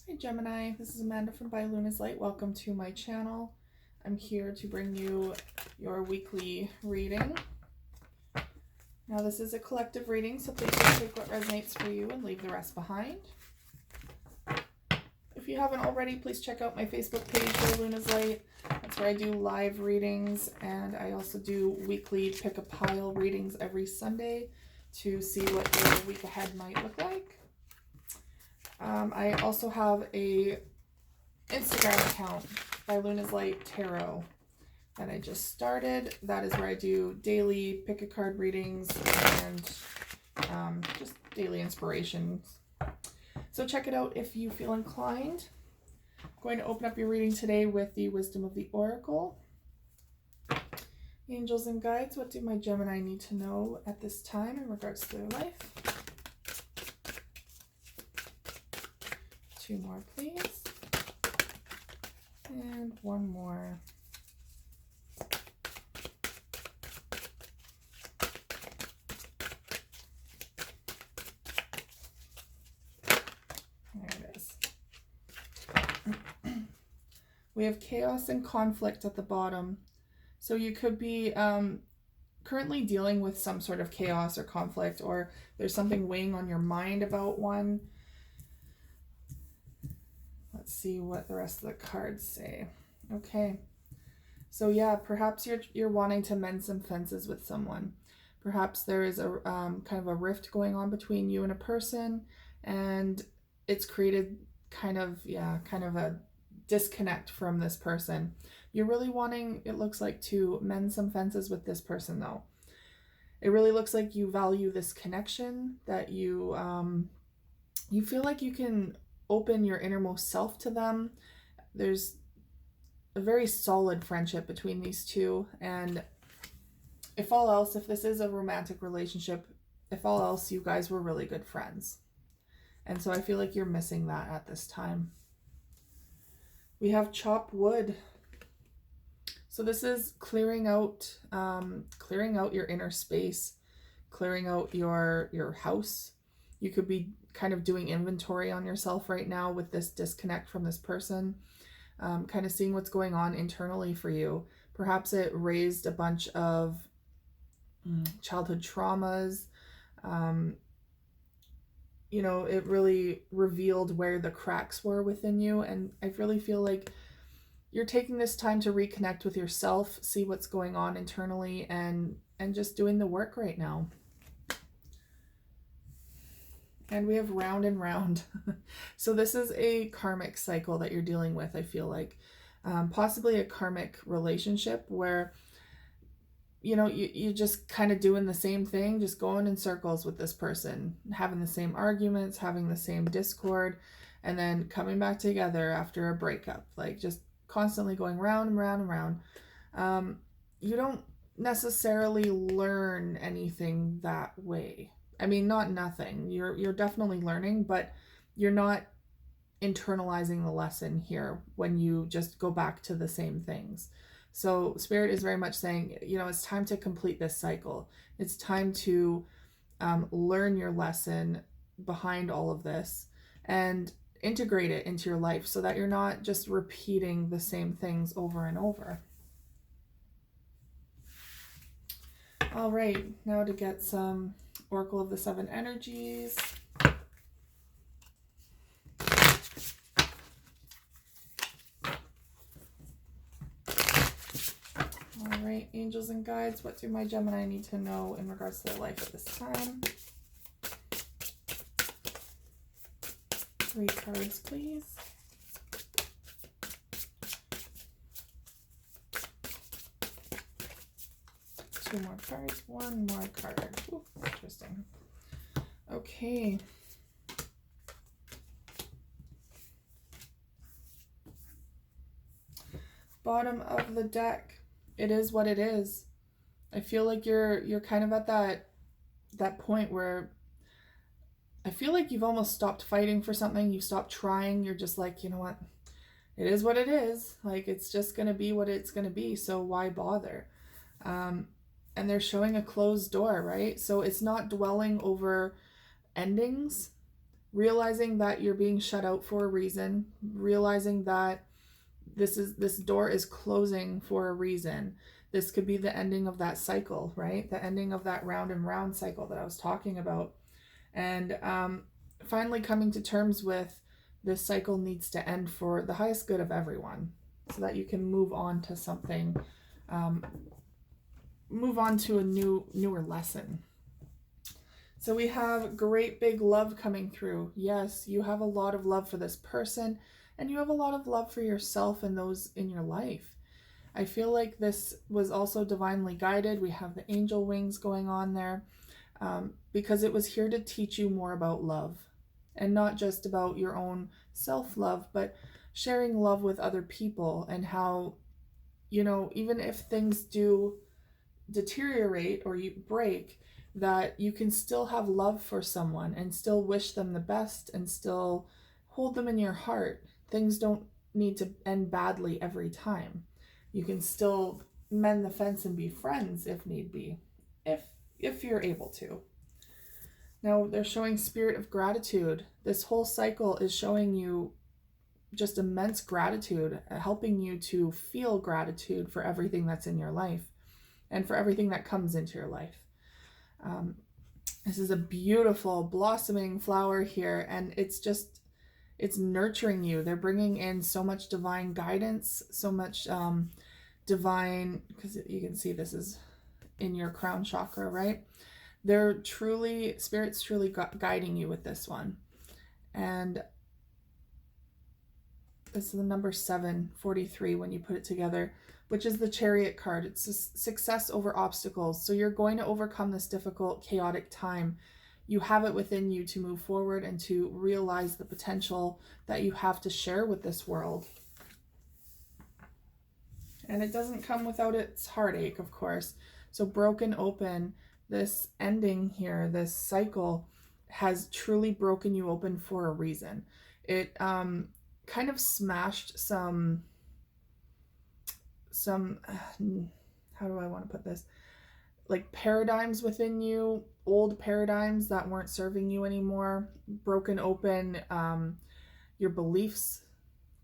Hi Gemini, this is Amanda from By Luna's Light. Welcome to my channel. I'm here to bring you your weekly reading. Now this is a collective reading, so please just take what resonates for you and leave the rest behind. If you haven't already, please check out my Facebook page, By Luna's Light. That's where I do live readings, and I also do weekly pick a pile readings every Sunday to see what your week ahead might look like. I also have a Instagram account, By Luna's Light Tarot, that I just started. That is where I do daily pick a card readings and just daily inspirations. So check it out if you feel inclined. I'm going to open up your reading today with the Wisdom of the Oracle. Angels and guides, what do my Gemini need to know at this time in regards to their life? 2 more, please. And 1 more. There it is. We have chaos and conflict at the bottom. So you could be currently dealing with some sort of chaos or conflict, or there's something weighing on your mind about one. Let's see what the rest of the cards say. Okay. So yeah, perhaps you're wanting to mend some fences with someone. Perhaps there is a kind of a rift going on between you and a person, and it's created kind of a disconnect from this person. You're really wanting, it looks like, to mend some fences with this person though. It really looks like you value this connection, that you feel like you can open your innermost self to them. There's a very solid friendship between these two, and if all else, if this is a romantic relationship, if all else, you guys were really good friends. And so I feel like you're missing that at this time. We have chop wood. So this is clearing out your inner space, clearing out your house. You could be kind of doing inventory on yourself right now with this disconnect from this person, kind of seeing what's going on internally for you. Perhaps it raised a bunch of childhood traumas. You know, it really revealed where the cracks were within you. And I really feel like you're taking this time to reconnect with yourself, see what's going on internally, and just doing the work right now. And we have round and round. So this is a karmic cycle that you're dealing with, I feel like. Possibly a karmic relationship where, you know, you're just kind of doing the same thing, just going in circles with this person, having the same arguments, having the same discord, and then coming back together after a breakup. Like just constantly going round and round and round. You don't necessarily learn anything that way. I mean, not nothing. You're definitely learning, but you're not internalizing the lesson here when you just go back to the same things. So Spirit is very much saying, you know, it's time to complete this cycle. It's time to learn your lesson behind all of this and integrate it into your life so that you're not just repeating the same things over and over. All right, now to get some Oracle of the 7 energies. All right, angels and guides, what do my Gemini need to know in regards to their life at this time? 3 cards, please. 2 more cards, 1 more card. Ooh, interesting. Okay. Bottom of the deck. It is what it is. I feel like you're kind of at that point where I feel like you've almost stopped fighting for something. You've stopped trying. You're just like, you know what? It is what it is. Like, it's just going to be what it's going to be. So why bother? And they're showing a closed door, right? So it's not dwelling over endings. realizing that you're being shut out for a reason, realizing that this door is closing for a reason. This could be the ending of that cycle, right? The ending of that round and round cycle that I was talking about. And finally coming to terms with this cycle needs to end for the highest good of everyone, so that you can move on to something, move on to a newer lesson. So we have great big love coming through. Yes, you have a lot of love for this person, and you have a lot of love for yourself and those in your life. I feel like this was also divinely guided. We have the angel wings going on there, because it was here to teach you more about love, and not just about your own self-love, but sharing love with other people, and how, you know, even if things do deteriorate or you break, that you can still have love for someone and still wish them the best and still hold them in your heart. Things don't need to end badly every time. You can still mend the fence and be friends if need be, if you're able to. Now they're showing spirit of gratitude. This whole cycle is showing you just immense gratitude, helping you to feel gratitude for everything that's in your life and for everything that comes into your life. This is a beautiful blossoming flower here, and it's nurturing you. They're bringing in so much divine guidance, so much divine, because you can see this is in your crown chakra, right? Spirit's truly guiding you with this one. And this is the number 743 when you put it together, which is the Chariot card. It's a success over obstacles. So you're going to overcome this difficult, chaotic time. You have it within you to move forward and to realize the potential that you have to share with this world. And it doesn't come without its heartache, of course. So broken open, this ending here, this cycle has truly broken you open for a reason. It kind of smashed some how do I want to put this, like paradigms within you, old paradigms that weren't serving you anymore. Broken open, your beliefs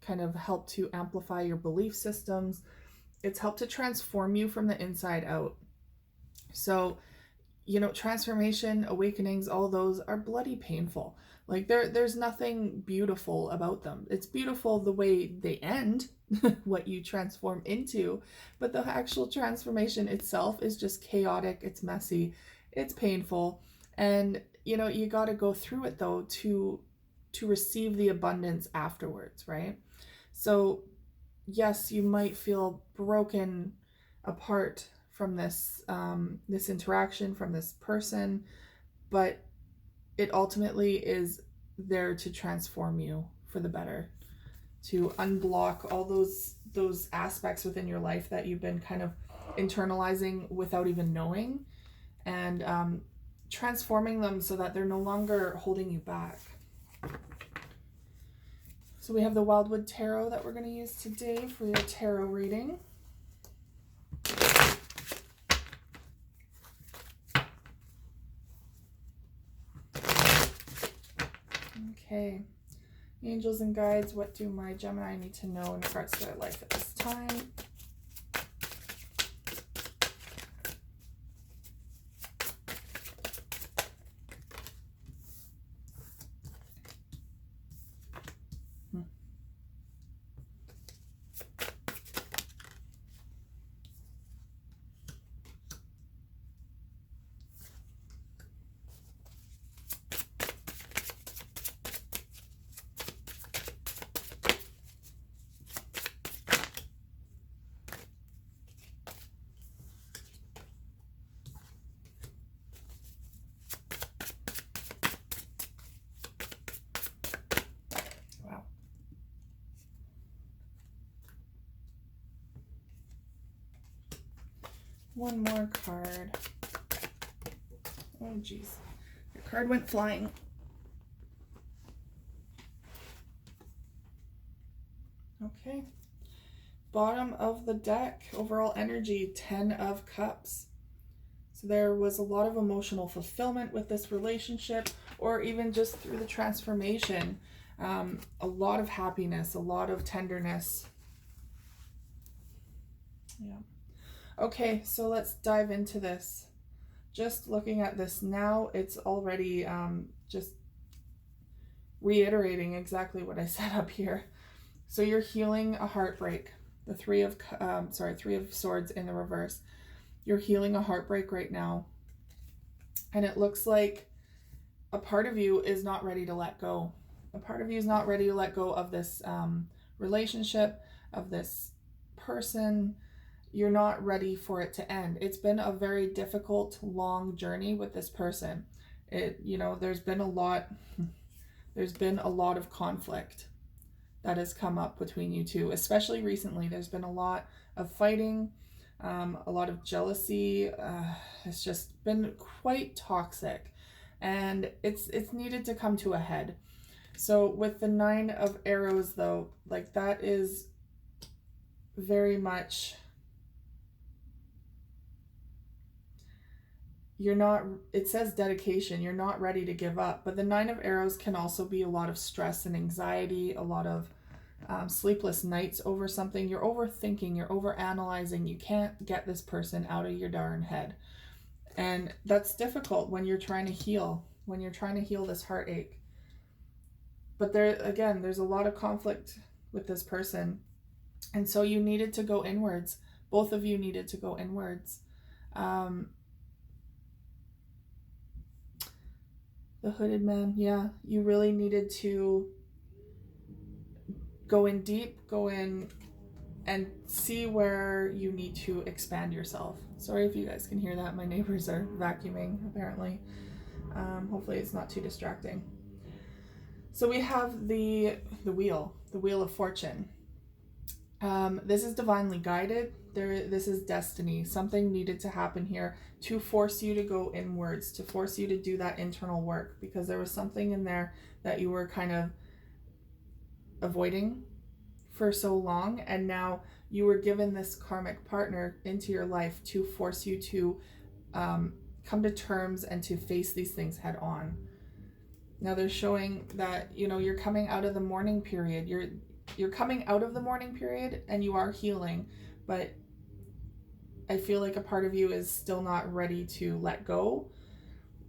kind of helped to amplify your belief systems. It's helped to transform you from the inside out. So, you know, transformation, awakenings, all those are bloody painful. Like there's nothing beautiful about them. It's beautiful the way they end, what you transform into, but the actual transformation itself is just chaotic, it's messy, it's painful. And you know, you got to go through it though to receive the abundance afterwards, right? So yes, you might feel broken apart from this this interaction, from this person, but it ultimately is there to transform you for the better, to unblock all those aspects within your life that you've been kind of internalizing without even knowing, and transforming them so that they're no longer holding you back. So we have the Wildwood Tarot that we're going to use today for your tarot reading. Okay, angels and guides, what do my Gemini need to know in regards to their life at this time? One more card. Oh, geez. Your card went flying. Okay. Bottom of the deck, overall energy, 10 of Cups. So there was a lot of emotional fulfillment with this relationship, or even just through the transformation. A lot of happiness, a lot of tenderness. Yeah. Okay, so let's dive into this. Just looking at this now, it's already just reiterating exactly what I said up here. So you're healing a heartbreak. The Three of Swords in the reverse. You're healing a heartbreak right now. And it looks like a part of you is not ready to let go. A part of you is not ready to let go of this relationship, of this person. You're not ready for it to end. It's been a very difficult, long journey with this person. There's been a lot of conflict that has come up between you two, especially recently. There's been a lot of fighting, a lot of jealousy. It's just been quite toxic, and it's needed to come to a head. So with the 9 of Arrows, though, like, that is very much, it says dedication, you're not ready to give up, but the 9 of Arrows can also be a lot of stress and anxiety, a lot of sleepless nights over something. You're overthinking, you're overanalyzing, you can't get this person out of your darn head. And that's difficult when you're trying to heal this heartache. But there's a lot of conflict with this person. And so you needed to go inwards. Both of you needed to go inwards. The Hooded Man, yeah, you really needed to go in deep, go in and see where you need to expand yourself. Sorry if you guys can hear that. My neighbors are vacuuming, apparently. Hopefully it's not too distracting. So we have the Wheel of Fortune. This is divinely guided. This is destiny. Something needed to happen here to force you to go inwards, to force you to do that internal work, because there was something in there that you were kind of avoiding for so long, and now you were given this karmic partner into your life to force you to come to terms and to face these things head on. Now they're showing that, you're coming out of the mourning period. You're coming out of the mourning period and you are healing, but I feel like a part of you is still not ready to let go.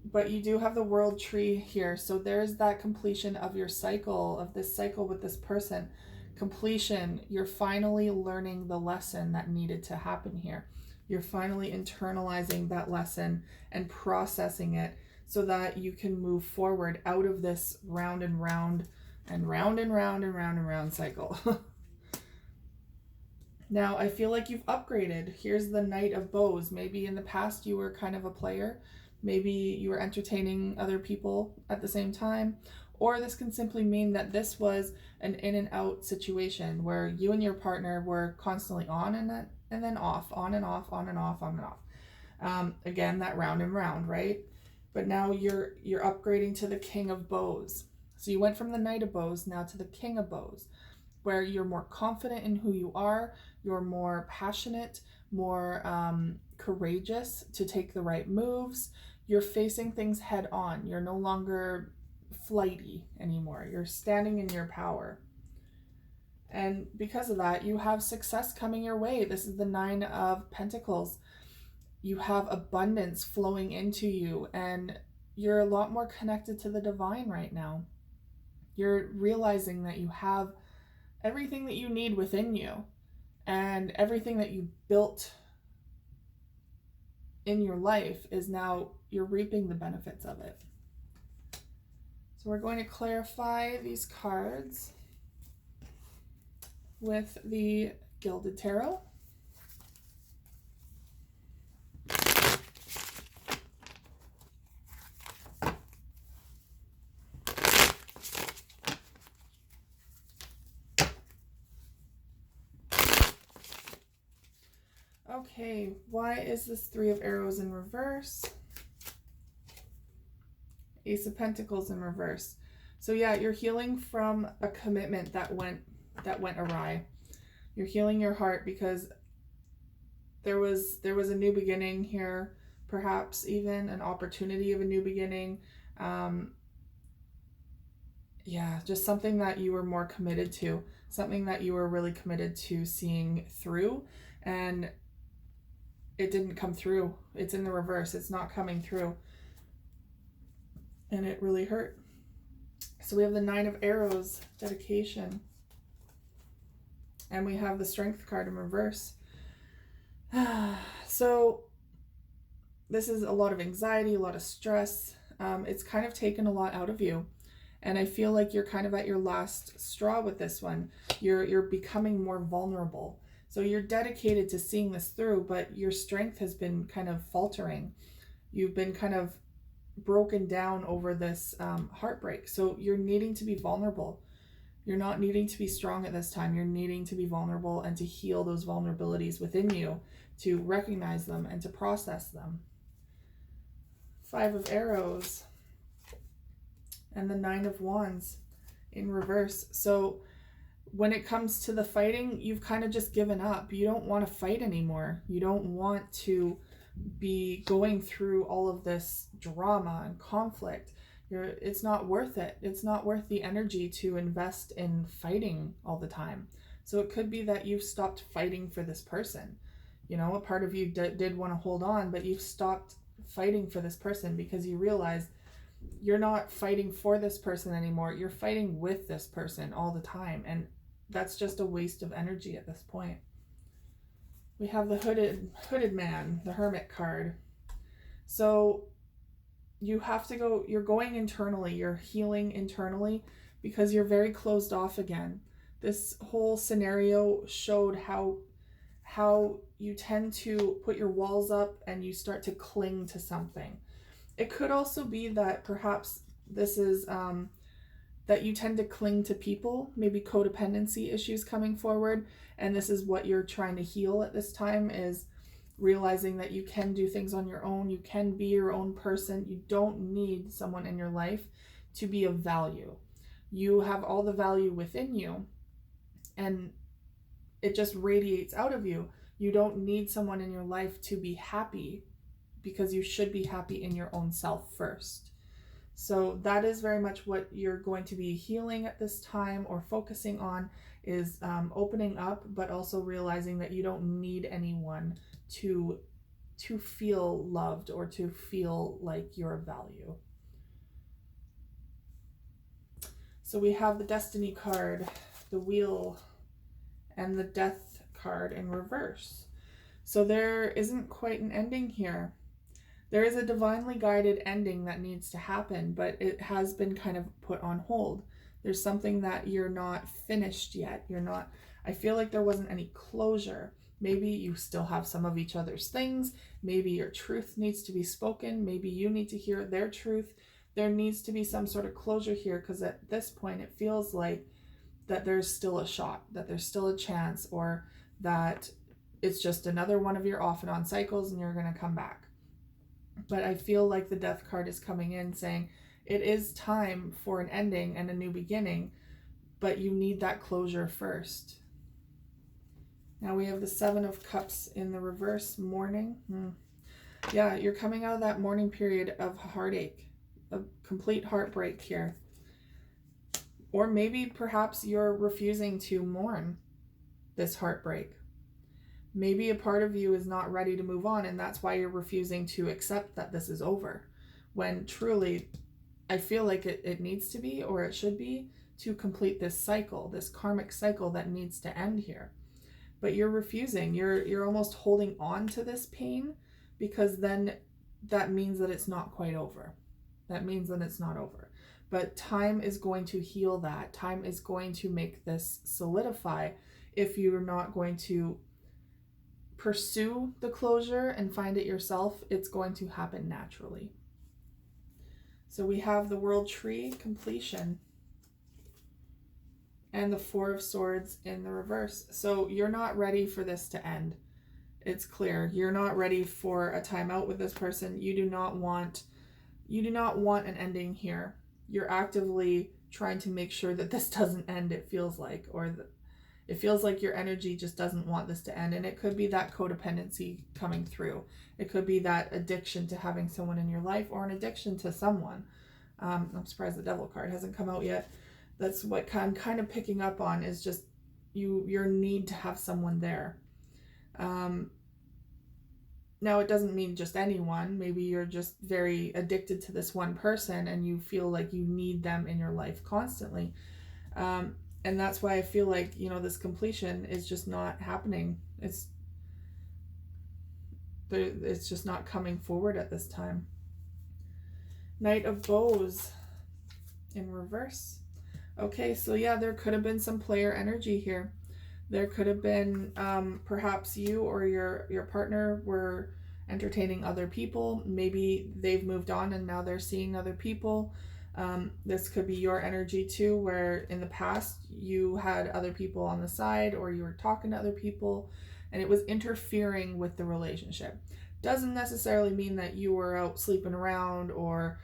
But you do have the World Tree here. So there's that completion of your cycle, of this cycle with this person. Completion. You're finally learning the lesson that needed to happen here. You're finally internalizing that lesson and processing it so that you can move forward out of this round and round and round and round and round and round cycle. Now, I feel like you've upgraded. Here's the Knight of Bows. Maybe in the past you were kind of a player. Maybe you were entertaining other people at the same time. Or this can simply mean that this was an in and out situation where you and your partner were constantly on and then off, on and off, on and off, on and off. Again, that round and round, right? But now you're upgrading to the King of Bows. So you went from the Knight of Bows now to the King of Bows, where you're more confident in who you are, you're more passionate, more courageous to take the right moves. You're facing things head on. You're no longer flighty anymore. You're standing in your power. And because of that, you have success coming your way. This is the 9 of Pentacles. You have abundance flowing into you, and you're a lot more connected to the divine right now. You're realizing that you have everything that you need within you, and everything that you built in your life is now, you're reaping the benefits of it. So we're going to clarify these cards with the Gilded Tarot. Okay, why is this 3 of Arrows in reverse? Ace of Pentacles in reverse. So yeah, you're healing from a commitment that went awry. You're healing your heart because there was a new beginning here, perhaps even an opportunity of a new beginning. Yeah, just something that you were more committed to, something that you were really committed to seeing through, and it didn't come through. It's in the reverse. It's not coming through. And it really hurt. So we have the Nine of Arrows, dedication. And we have the Strength card in reverse. So this is a lot of anxiety, a lot of stress. It's kind of taken a lot out of you. And I feel like you're kind of at your last straw with this one. You're becoming more vulnerable. So you're dedicated to seeing this through, but your strength has been kind of faltering. You've been kind of broken down over this heartbreak. So you're needing to be vulnerable. You're not needing to be strong at this time. You're needing to be vulnerable and to heal those vulnerabilities within you, to recognize them and to process them. Five of Arrows and the Nine of Wands in reverse. So when it comes to the fighting, you've kind of just given up. You don't want to fight anymore. You don't want to be going through all of this drama and conflict. It's not worth it. It's not worth the energy to invest in fighting all the time. So it could be that you've stopped fighting for this person. You know, a part of you did want to hold on, but you've stopped fighting for this person because you realize you're not fighting for this person anymore. You're fighting with this person all the time. And that's just a waste of energy at this point. We have the hooded man, the Hermit card. So you have to go, you're going internally, you're healing internally because you're very closed off again. This whole scenario showed how you tend to put your walls up and you start to cling to something. It could also be that perhaps this is that you tend to cling to people, maybe codependency issues coming forward, and this is what you're trying to heal at this time, is realizing that you can do things on your own, you can be your own person, you don't need someone in your life to be of value. You have all the value within you, and it just radiates out of you. You don't need someone in your life to be happy, because you should be happy in your own self first. So that is very much what you're going to be healing at this time, or focusing on, is opening up, but also realizing that you don't need anyone to feel loved or to feel like you're of value. So we have the Destiny card, the Wheel, and the Death card in reverse. So there isn't quite an ending here. There is a divinely guided ending that needs to happen, but it has been kind of put on hold. There's something that you're not finished yet. I feel like there wasn't any closure. Maybe you still have some of each other's things. Maybe your truth needs to be spoken. Maybe you need to hear their truth. There needs to be some sort of closure here, because at this point it feels like that there's still a shot, that there's still a chance, or that it's just another one of your off and on cycles and you're going to come back. But I feel like the Death card is coming in saying it is time for an ending and a new beginning, but you need that closure first. Now we have the Seven of Cups in the reverse, mourning. Yeah, you're coming out of that mourning period of heartache, of complete heartbreak here. Or maybe perhaps you're refusing to mourn this heartbreak. Maybe a part of you is not ready to move on, and that's why you're refusing to accept that this is over. When truly, I feel like it needs to be, or it should be, to complete this cycle, this karmic cycle that needs to end here. But you're refusing. You're almost holding on to this pain, because then that means that it's not quite over. That means that it's not over. But time is going to heal that. Time is going to make this solidify. If you're not going to pursue the closure and find it yourself, it's going to happen naturally. So we have the World Tree, completion, and the Four of Swords in the reverse. So you're not ready for this to end. It's clear. You're not ready for a timeout with this person. You do not want an ending here. You're actively trying to make sure that this doesn't end, it feels like, it feels like your energy just doesn't want this to end. And it could be that codependency coming through. It could be that addiction to having someone in your life, or an addiction to someone. I'm surprised the Devil card hasn't come out yet. That's what I'm kind of picking up on, is just your need to have someone there. Now, it doesn't mean just anyone. Maybe you're just very addicted to this one person and you feel like you need them in your life constantly. And that's why I feel like, this completion is just not happening. It's just not coming forward at this time. Knight of Bows in reverse. Okay, so yeah, there could have been some player energy here. There could have been perhaps you or your partner were entertaining other people. Maybe they've moved on and now they're seeing other people. This could be your energy too, where in the past you had other people on the side, or you were talking to other people and it was interfering with the relationship. Doesn't necessarily mean that you were out sleeping around or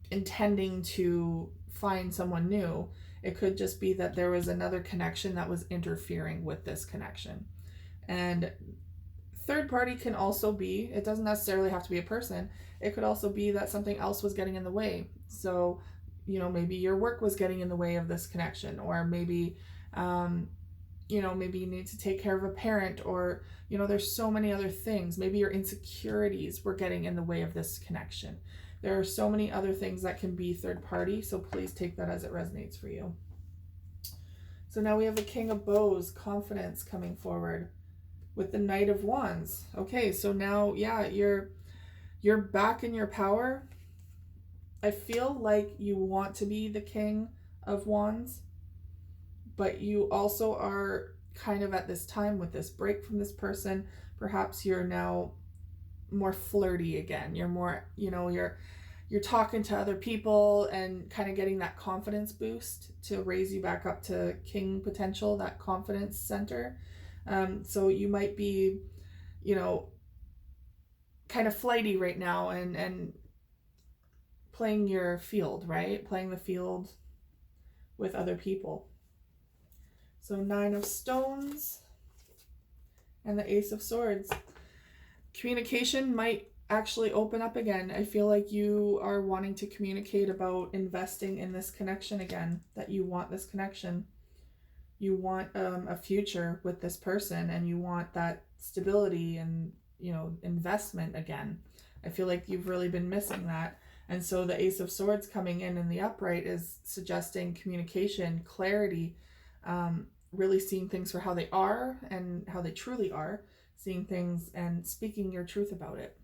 intending to find someone new. It could just be that there was another connection that was interfering with this connection. And third party can also be, it doesn't necessarily have to be a person. It could also be that something else was getting in the way. So, maybe your work was getting in the way of this connection, or maybe, maybe you need to take care of a parent, or, there's so many other things. Maybe your insecurities were getting in the way of this connection. There are so many other things that can be third party, so please take that as it resonates for you. So now we have the King of Bows, confidence coming forward with the Knight of Wands. Okay, so now, yeah, you're back in your power. I feel like you want to be the King of Wands, but you also are kind of at this time with this break from this person. Perhaps you're now more flirty again. You're more, you're talking to other people and kind of getting that confidence boost to raise you back up to king potential, that confidence center. So you might be, kind of flighty right now and playing your field, right? Playing the field with other people. So 9 of Stones and the Ace of Swords. Communication might actually open up again. I feel like you are wanting to communicate about investing in this connection again, that you want this connection. You want a future with this person, and you want that stability and, investment again. I feel like you've really been missing that. And so the Ace of Swords coming in the upright is suggesting communication, clarity, really seeing things for how they are and how they truly are, seeing things and speaking your truth about it.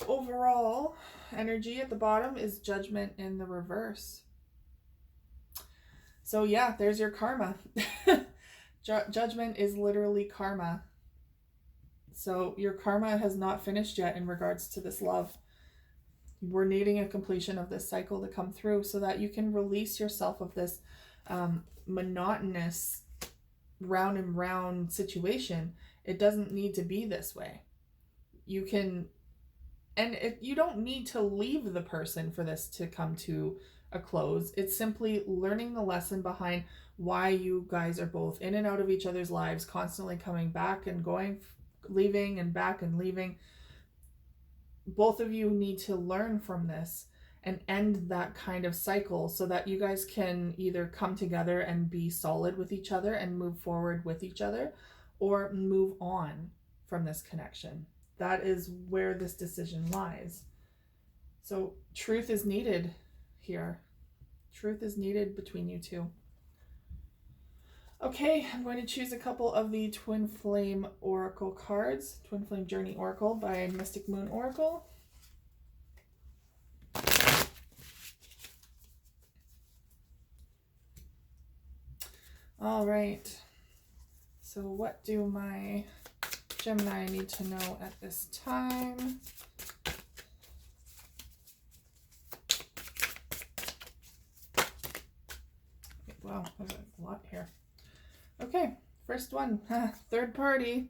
Overall energy at the bottom is Judgment in the reverse. So yeah, there's your karma. Judgment is literally karma. So your karma has not finished yet in regards to this love. We're needing a completion of this cycle to come through so that you can release yourself of this monotonous round and round situation. It doesn't need to be this way. You can, and you don't need to leave the person for this to come to a close. It's simply learning the lesson behind why you guys are both in and out of each other's lives, constantly coming back and going, leaving and back and leaving. Both of you need to learn from this and end that kind of cycle so that you guys can either come together and be solid with each other and move forward with each other, or move on from this connection. That is where this decision lies. So truth is needed here. Truth is needed between you two. Okay, I'm going to choose a couple of the Twin Flame Oracle cards. Twin Flame Journey Oracle by Mystic Moon Oracle. All right. So what do my Gemini need to know at this time? Wow, there's a lot here. Okay, first one, third party.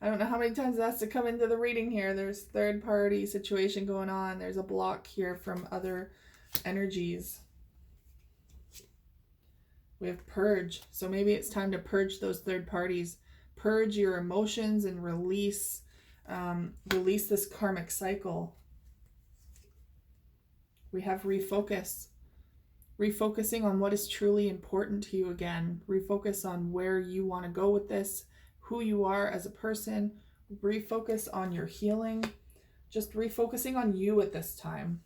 I don't know how many times that's to come into the reading here. There's third party situation going on. There's a block here from other energies. We have purge. So maybe it's time to purge those third parties. Purge your emotions and release this karmic cycle. We have refocus. refocusing on what is truly important to you again. Refocus on where you want to go with this, who you are as a person. Refocus on your healing. Just refocusing on you at this time.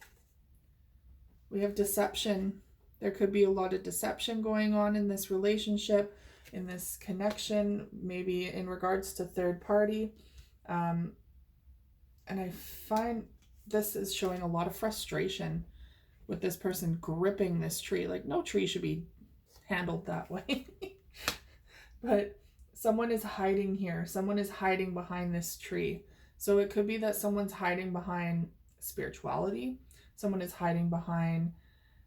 We have deception. There could be a lot of deception going on in this relationship, in this connection, maybe in regards to third party. And I find this is showing a lot of frustration with this person gripping this tree. Like, no tree should be handled that way. But someone is hiding here. Someone is hiding behind this tree. So it could be that someone's hiding behind spirituality. Someone is hiding behind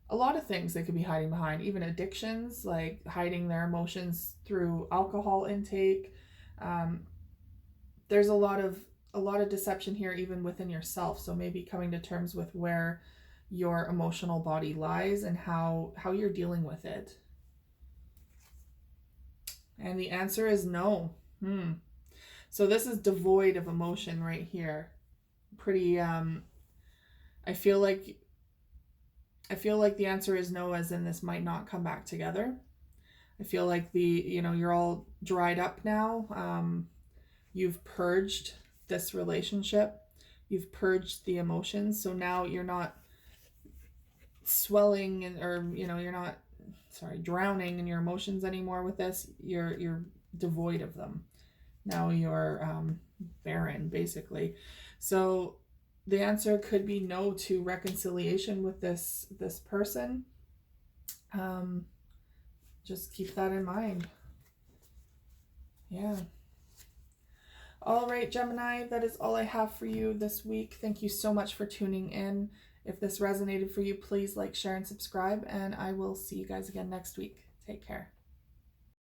a lot of things. They could be hiding behind even addictions, like hiding their emotions through alcohol intake. There's a lot of deception here, even within yourself. So maybe coming to terms with where your emotional body lies and how you're dealing with it. And the answer is no. So this is devoid of emotion right here. Pretty I feel like the answer is no, as in this might not come back together. I feel like you're all dried up now. You've purged this relationship. You've purged the emotions. So now you're not swelling you're not drowning in your emotions anymore with this. You're devoid of them. Now you're barren, basically. So the answer could be no to reconciliation with this person. Just keep that in mind. Yeah. All right, Gemini, that is all I have for you this week. Thank you so much for tuning in. If this resonated for you, please like, share, and subscribe, and I will see you guys again next week. Take care.